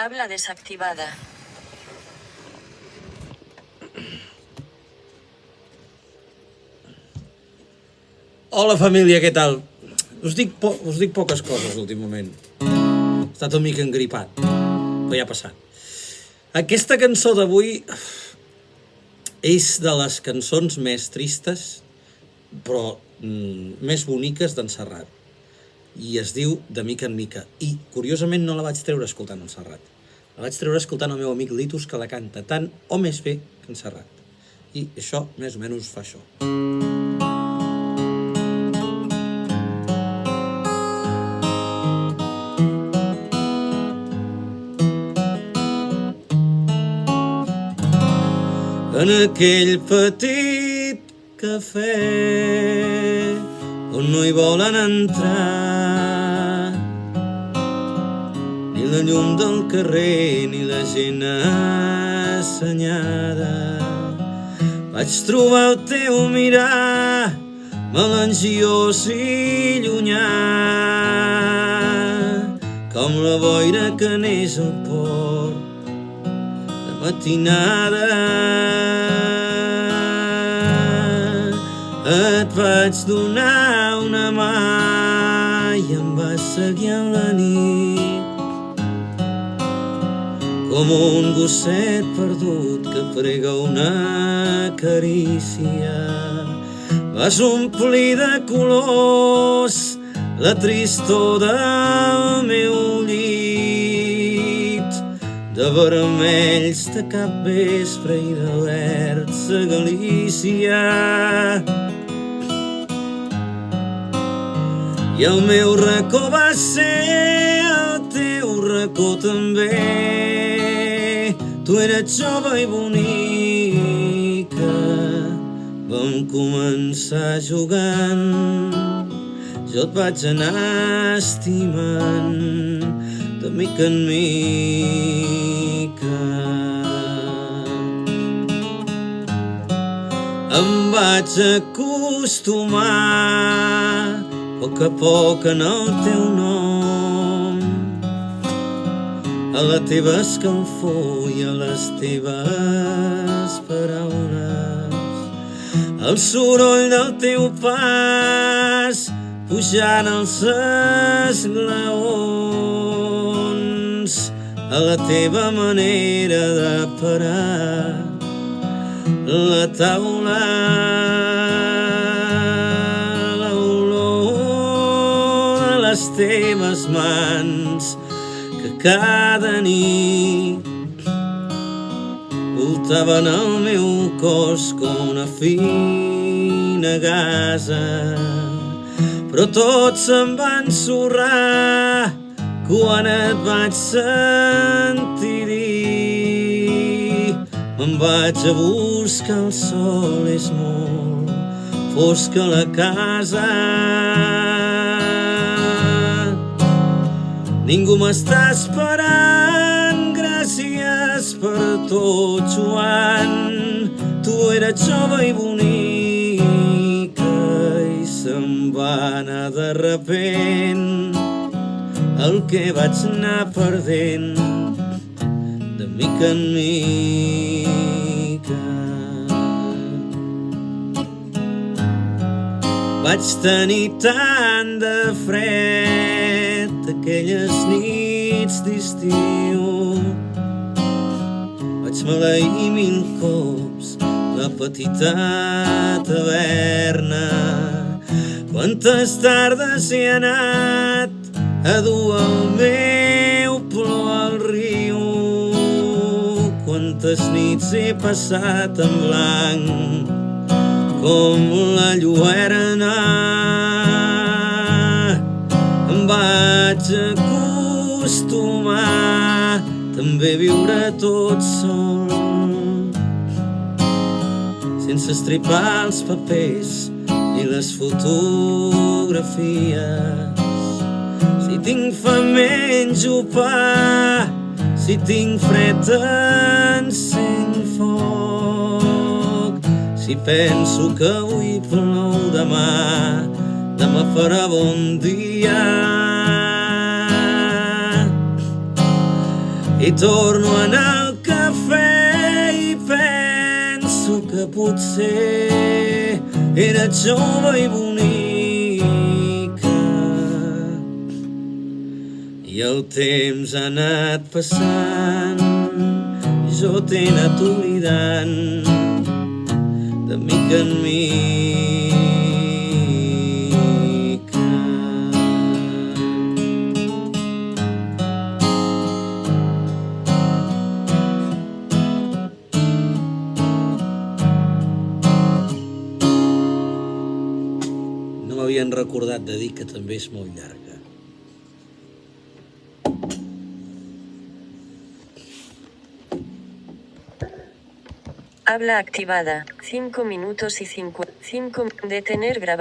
Habla desactivada. Hola família, què tal? Us dic poques coses últimament. He estat una mica engripat, però ja ha passat. Aquesta cançó d'avui és de les cançons més tristes, però més boniques d'en Serrat. I es diu De mica en mica. I, curiosament, no la vaig treure escoltant en Serrat. La vaig treure escoltant el meu amic Litus, que la canta tant o més bé que en Serrat. I això, més o menys, fa això. En aquell petit cafè on no hi volen entrar ni la llum del carrer ni la gent assenyada, vaig trobar el teu mirar melangiós i llunyà, com la boira que neix al port de matinada. Et vaig donar una mà i em vas seguir en la nit, com un gosset perdut que prega una carícia. Vas omplir de colors la tristor del meu llit, de vermells de capvespre i de verds a Galícia. I el meu racó va ser el teu racó també. Tu eres jove i bonica, vam començar jugant, jo et vaig anar estimant de mica en mica. Em vaig acostumar a poc en el teu nom, a la teva escalfor i a les teves paraules, al soroll del teu pas pujant els esglaons, a la teva manera de parar la taula, les teves mans que cada nit voltaven el meu cos com una fina gasa, però tot se'm va ensorrar quan et vaig sentir dir me'n vaig a buscar el sol, és molt fosca la casa. Ningú m'està esperant, gràcies per tot, Joan. Tu eres jove i bonica i se'm va anar de repent el que vaig anar perdent de mica en mica. Vaig tenir tant de fred aquelles nits d'estiu, vaig maleir 1000 cops la petita taverna. Quantes tardes he anat a dur el meu plor al riu, quantes nits he passat en blanc com la lluerna. Em vaig acostumar també a viure tot sol, sense estripar els papers ni les fotografies. Si tinc fam menjo pa, si tinc fred encenc foc, si penso que avui plou demà farà bon dia. He i torno a anar al cafè i penso que potser era jove i bonica i el temps ha anat passant, jo t'he anat oblidant de mica en mica. No m'havien recordat de dir que també és molt llarga. Habla activada. 5 minutos y 5. Detener grabación.